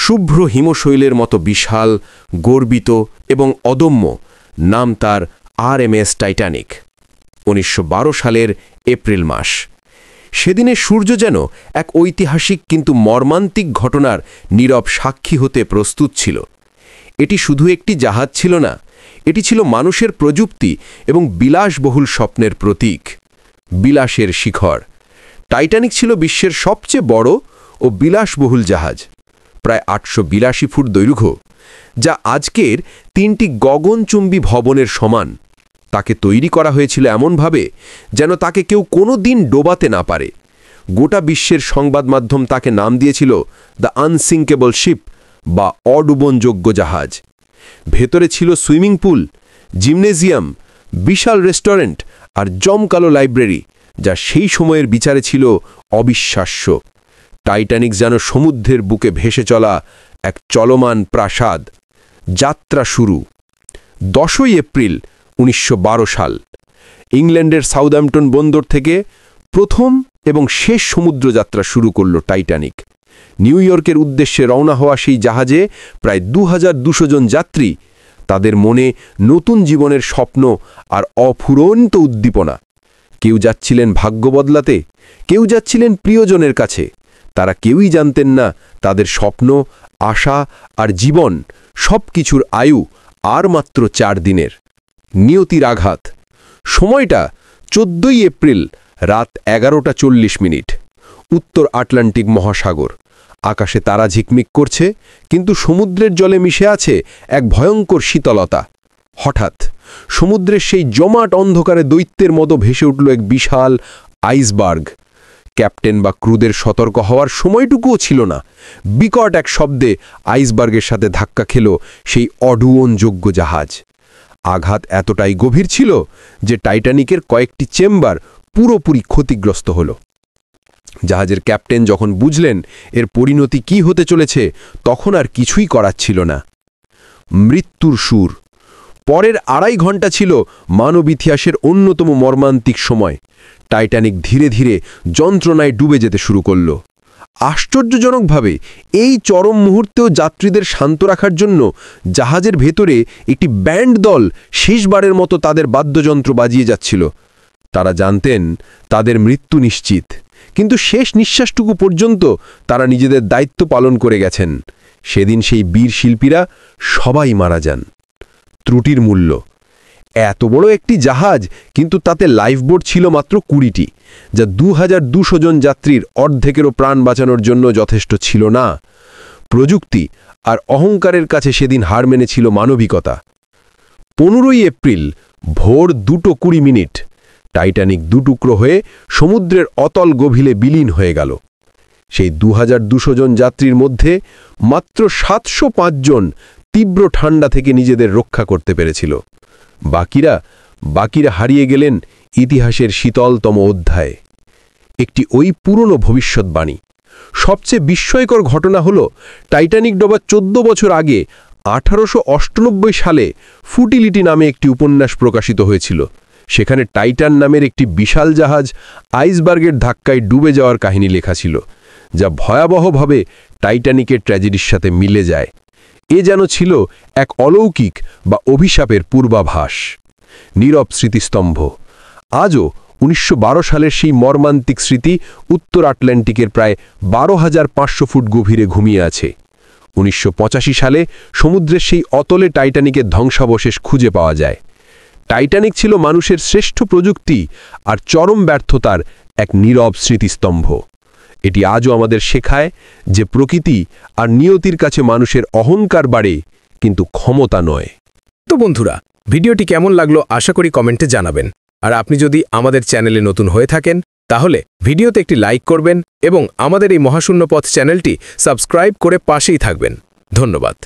শুভ্র হিমশৈলের মতো বিশাল, গর্বিত এবং অদম্য। নাম তার RMS টাইটানিক। 1912 সালের এপ্রিল মাস। সেদিনে সূর্য যেন এক ঐতিহাসিক কিন্তু মর্মান্তিক ঘটনার নীরব সাক্ষী হতে প্রস্তুত ছিল। এটি শুধু একটি জাহাজ ছিল না, এটি ছিল মানুষের প্রযুক্তি এবং বিলাসবহুল স্বপ্নের প্রতীক। বিলাসের শিখর। টাইটানিক ছিল বিশ্বের সবচেয়ে বড় ও বিলাসবহুল জাহাজ, প্রায় 882 ফুট দৈর্ঘ্য, যা আজকের 3টি গগনচুম্বী ভবনের সমান। তাকে তৈরি করা হয়েছিল এমনভাবে যেন তাকে কেউ কোনো দিন ডোবাতে না পারে। গোটা বিশ্বের সংবাদ মাধ্যম তাকে নাম দিয়েছিল দ্য আনসিঙ্কেবল শিপ বা অডুবনযোগ্য জাহাজ। ভেতরে ছিল সুইমিং পুল, জিমনেজিয়াম, বিশাল রেস্টুরেন্ট আর জমকালো লাইব্রেরি, যা সেই সময়ের বিচারে ছিল অবিশ্বাস্য। টাইটানিক যেন সমুদ্রের বুকে ভেসে চলা এক চলমান প্রাসাদ। যাত্রা শুরু 10 এপ্রিল 1912 সাল। ইংল্যান্ডের সাউদাম্পটন বন্দর থেকে প্রথম এবং শেষ সমুদ্রযাত্রা শুরু করল টাইটানিক। নিউ ইয়র্কের উদ্দেশ্যে রওনা হওয়া সেই জাহাজে প্রায় 2200 জন যাত্রী। তাদের মনে নতুন জীবনের স্বপ্ন আর অফুরন্ত উদ্দীপনা। কেউ যাচ্ছিলেন ভাগ্য বদলাতে, কেউ যাচ্ছিলেন প্রিয়জনের কাছে। তারা কেউই জানতেন না তাদের স্বপ্ন, আশা আর জীবন সব কিছুর আয়ু আর মাত্র 4 দিনের। নিয়তির আঘাত। সময়টা 14 এপ্রিল রাত 11:40। উত্তর আটলান্টিক মহাসাগর। আকাশে তারা ঝিকমিক করছে, কিন্তু সমুদ্রের জলে মিশে আছে এক ভয়ঙ্কর শীতলতা। হঠাৎ সমুদ্রের সেই জমাট অন্ধকারে দৈত্যের মতো ভেসে উঠল এক বিশাল আইসবার্গ। ক্যাপ্টেন বা ক্রুদের সতর্ক হওয়ার সময়টুকুও ছিল না। বিকট এক শব্দে আইসবার্গের সাথে ধাক্কা খেল সেই অডুবনযোগ্য জাহাজ। আঘাত এতটাই গভীর ছিল যে টাইটানিকের কয়েকটি চেম্বার পুরোপুরি ক্ষতিগ্রস্ত হল। জাহাজের ক্যাপ্টেন যখন বুঝলেন এর পরিণতি কি হতে চলেছে, তখন আর কিছুই করার ছিল না। মৃত্যুর সুর। পরের 2.5 ঘন্টা ছিল মানব ইতিহাসের অন্যতম মর্মান্তিক সময়। টাইটানিক ধীরে ধীরে যন্ত্রণায় ডুবে যেতে শুরু করল। আশ্চর্যজনকভাবে এই চরম মুহূর্তেও যাত্রীদের শান্ত রাখার জন্য জাহাজের ভেতরে একটি ব্যান্ড দল শেষবারের মতো তাদের বাদ্যযন্ত্র বাজিয়ে যাচ্ছিল। তারা জানতেন তাদের মৃত্যু নিশ্চিত, কিন্তু শেষ নিঃশ্বাসটুকু পর্যন্ত তারা নিজেদের দায়িত্ব পালন করে গেছেন। সেদিন সেই বীর শিল্পীরা সবাই মারা যান। ত্রুটির মূল্য। এত বড় একটি জাহাজ, কিন্তু তাতে লাইফবোট ছিল মাত্র 20টি, যা 2200 জন যাত্রীর অর্ধেকেরও প্রাণ বাঁচানোর জন্য যথেষ্ট ছিল না। প্রযুক্তি আর অহংকারের কাছে সেদিন হার মেনেছিল মানবিকতা। 15 এপ্রিল ভোর 2:20। টাইটানিক দুটুকরো হয়ে সমুদ্রের অতল গভীরে বিলীন হয়ে গেল। সেই 2200 জন যাত্রীর মধ্যে মাত্র 705 জন তীব্র ঠান্ডা থেকে নিজেদের রক্ষা করতে পেরেছিল। বাকিরা হারিয়ে গেলেন ইতিহাসের শীতলতম অধ্যায়ে। একটি ওই পুরনো ভবিষ্যৎবাণী। সবচেয়ে বিস্ময়কর ঘটনা হল টাইটানিক ডোবার 14 বছর আগে 1898 সালে ফুটিলিটি নামে একটি উপন্যাস প্রকাশিত হয়েছিল। সেখানে টাইটান নামের একটি বিশাল জাহাজ আইসবার্গের ধাক্কায় ডুবে যাওয়ার কাহিনী লেখা ছিল, যা ভয়াবহভাবে টাইটানিকের ট্র্যাজেডির সাথে মিলে যায়। এ যেন ছিল এক অলৌকিক বা অভিশাপের পূর্বাভাস। নীরব স্মৃতিস্তম্ভ। আজও 1912 সালের সেই মর্মান্তিক স্মৃতি উত্তর আটলান্টিকের প্রায় 12,500 ফুট গভীরে ঘুমিয়ে আছে। 1985 সালে সমুদ্রের সেই অতলে টাইটানিকের ধ্বংসাবশেষ খুঁজে পাওয়া যায়। টাইটানিক ছিল মানুষের শ্রেষ্ঠ প্রযুক্তি আর চরম ব্যর্থতার এক নীরব স্মৃতিস্তম্ভ। এটি আজও আমাদের শেখায় যে প্রকৃতি আর নিয়তির কাছে মানুষের অহংকার বাড়ে, কিন্তু ক্ষমতা নয়। তো বন্ধুরা, ভিডিওটি কেমন লাগলো আশা করি কমেন্টে জানাবেন। আর আপনি যদি আমাদের চ্যানেলে নতুন হয়ে থাকেন, তাহলে ভিডিওতে একটি লাইক করবেন এবং আমাদের এই মহাশূন্য পথ চ্যানেলটি সাবস্ক্রাইব করে পাশেই থাকবেন। ধন্যবাদ।